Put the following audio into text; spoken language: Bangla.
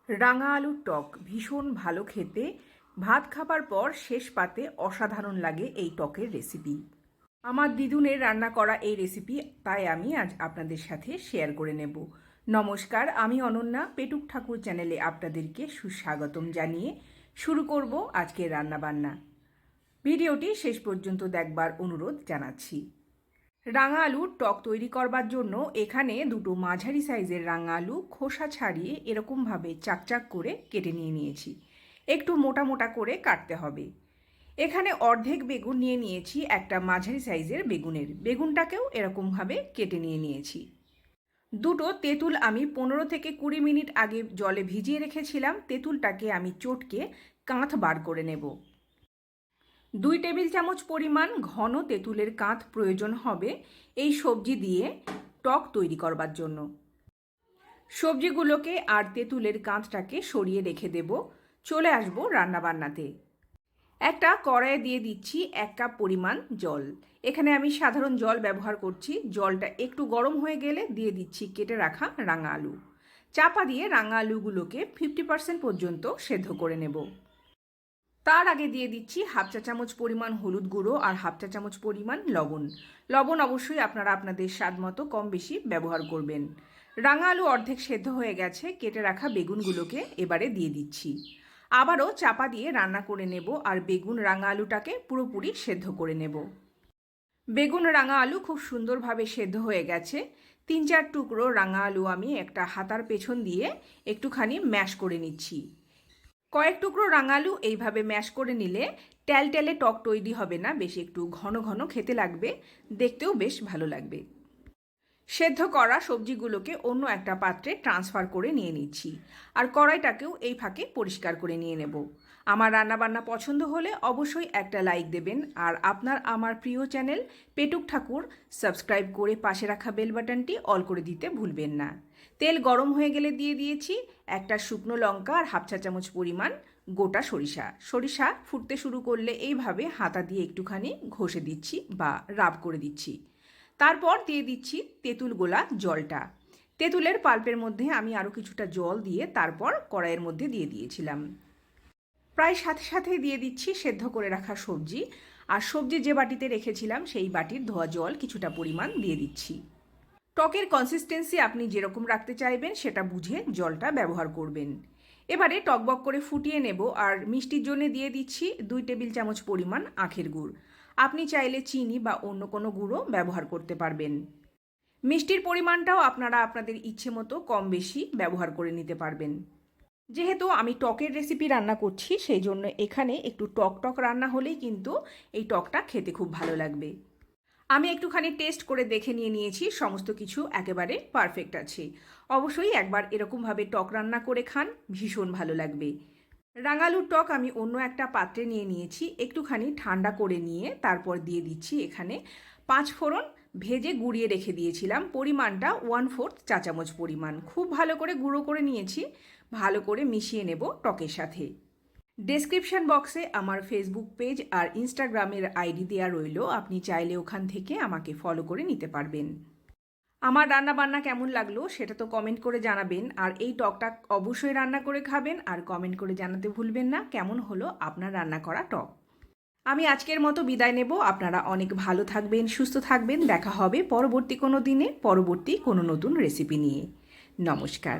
রাঙা আলুর টক ভীষণ ভালো খেতে। ভাত খাবার পর শেষ পাতে অসাধারণ লাগে এই টকের রেসিপি। আমার দিদুনের রান্না করা এই রেসিপি, তাই আমি আজ আপনাদের সাথে শেয়ার করে নেব। নমস্কার, আমি অনন্যা। পেটুক ঠাকুর চ্যানেলে আপনাদেরকে সুস্বাগতম জানিয়ে শুরু করব আজকের রান্নাবান্না। ভিডিওটি শেষ পর্যন্ত দেখবার অনুরোধ জানাচ্ছি। রাঙা আলুর টক তৈরি করবার জন্য এখানে দুটো মাঝারি সাইজের রাঙা আলু খোসা ছাড়িয়ে এরকমভাবে চাকচাক করে কেটে নিয়েছি। একটু মোটা মোটা করে কাটতে হবে। এখানে অর্ধেক বেগুন নিয়েছি, একটা মাঝারি সাইজের বেগুনটাকেও এরকমভাবে কেটে নিয়েছি। দুটো তেঁতুল আমি 15 থেকে 20 মিনিট আগে জলে ভিজিয়ে রেখেছিলাম। তেঁতুলটাকে আমি চটকে কাঁথ বার করে নেব। 2 টেবিল চামচ পরিমাণ ঘন তেঁতুলের কাঁথ প্রয়োজন হবে এই সবজি দিয়ে টক তৈরি করবার জন্য। সবজিগুলোকে আর তেঁতুলের কাঁথটাকে সরিয়ে রেখে দেব। চলে আসব রান্নাবান্নাতে। একটা কড়াইয়ে দিয়ে দিচ্ছি 1 কাপ পরিমাণ জল। এখানে আমি সাধারণ জল ব্যবহার করছি। জলটা একটু গরম হয়ে গেলে দিয়ে দিচ্ছি কেটে রাখা রাঙা আলু। চাপা দিয়ে রাঙা আলুগুলোকে 50% পর্যন্ত সেদ্ধ করে নেব। তার আগে দিয়ে দিচ্ছি হাফ চা চামচ পরিমাণ হলুদ গুঁড়ো আর হাফ চা চামচ পরিমাণ লবণ। লবণ অবশ্যই আপনারা আপনাদের স্বাদ মতো কম বেশি ব্যবহার করবেন। রাঙা আলু অর্ধেক সেদ্ধ হয়ে গেছে। কেটে রাখা বেগুনগুলোকে এবারে দিয়ে দিচ্ছি। আবারও চাপা দিয়ে রান্না করে নেব আর বেগুন রাঙা আলুটাকে পুরোপুরি সেদ্ধ করে নেব। বেগুন রাঙা আলু খুব সুন্দরভাবে সেদ্ধ হয়ে গেছে। 3-4 টুকরো রাঙা আলু আমি একটা হাতার পেছন দিয়ে একটুখানি ম্যাশ করে নিচ্ছি। কয়েক টুকরো রাঙালু এইভাবে ম্যাশ করে নিলে টেলটেলে টক তৈরি হবে না, বেশ একটু ঘন ঘন খেতে লাগবে, দেখতেও বেশ ভালো লাগবে। সেদ্ধ করা সবজিগুলোকে অন্য একটা পাত্রে ট্রান্সফার করে নিয়ে নিচ্ছি আর কড়াইটাকেও এই ফাঁকে পরিষ্কার করে নিয়ে নেব। আমার রান্নাবান্না পছন্দ হলে অবশ্যই একটা লাইক দেবেন আর আপনার আমার প্রিয় চ্যানেল পেটুক ঠাকুর সাবস্ক্রাইব করে পাশে রাখা বেল বাটনটি অল করে দিতে ভুলবেন না। তেল গরম হয়ে গেলে দিয়ে দিয়েছি একটা শুকনো লঙ্কা আর হাফ চা চামচ পরিমাণ গোটা সরিষা ফুটতে শুরু করলে এইভাবে হাতা দিয়ে একটুখানি ঘষে দিচ্ছি বা রাব করে দিচ্ছি। তারপর দিয়ে দিচ্ছি তেঁতুল গোলা জলটা। তেঁতুলের পাল্পের মধ্যে আমি আরও কিছুটা জল দিয়ে তারপর কড়াইয়ের মধ্যে দিয়ে দিয়েছিলাম। প্রায় সাথে সাথেই দিয়ে দিচ্ছি সেদ্ধ করে রাখা সবজি আর সবজি যে বাটিতে রেখেছিলাম সেই বাটির ধোয়া জল কিছুটা পরিমাণ দিয়ে দিচ্ছি। টকের কনসিস্টেন্সি আপনি যেরকম রাখতে চাইবেন সেটা বুঝে জলটা ব্যবহার করবেন। এবারে টকবক করে ফুটিয়ে নেব আর মিষ্টির জন্য দিয়ে দিচ্ছি 2 টেবিল চামচ পরিমাণ আখের গুড়। আপনি চাইলে চিনি বা অন্য কোনো গুঁড়ো ব্যবহার করতে পারবেন। মিষ্টির পরিমাণটাও আপনারা আপনাদের ইচ্ছে মতো কম বেশি ব্যবহার করে নিতে পারবেন। যেহেতু আমি টকের রেসিপি রান্না করছি সেই জন্য এখানে একটু টক রান্না হলেই কিন্তু এই টকটা খেতে খুব ভালো লাগবে। আমি একটুখানি টেস্ট করে দেখে নিয়েছি, সমস্ত কিছু একেবারে পারফেক্ট আছে। অবশ্যই একবার এরকমভাবে টক রান্না করে খান, ভীষণ ভালো লাগবে। রাঙালুর টক আমি অন্য একটা পাত্রে নিয়ে নিয়েছি। একটুখানি ঠান্ডা করে নিয়ে তারপর দিয়ে দিচ্ছি এখানে 5 ফোড়ন ভেজে গুঁড়িয়ে রেখে দিয়েছিলাম। পরিমাণটা 1/4 চা চামচ পরিমাণ। খুব ভালো করে গুঁড়ো করে নিয়েছি। ভালো করে মিশিয়ে নেব টকের সাথে। ডেসক্রিপশন বক্সে আমার ফেসবুক পেজ আর ইনস্টাগ্রামের আইডি দেওয়া রইল, আপনি চাইলে ওখান থেকে আমাকে ফলো করে নিতে পারবেন। আমার রান্না বান্না কেমন লাগলো সেটা তো কমেন্ট করে জানাবেন আর এই টকটা অবশ্যই রান্না করে খাবেন আর কমেন্ট করে জানাতে ভুলবেন না কেমন হলো আপনার রান্না করা টক। আমি আজকের মতো বিদায় নেব। আপনারা অনেক ভালো থাকবেন, সুস্থ থাকবেন। দেখা হবে পরবর্তী কোনো দিনে পরবর্তী কোনো নতুন রেসিপি নিয়ে। নমস্কার।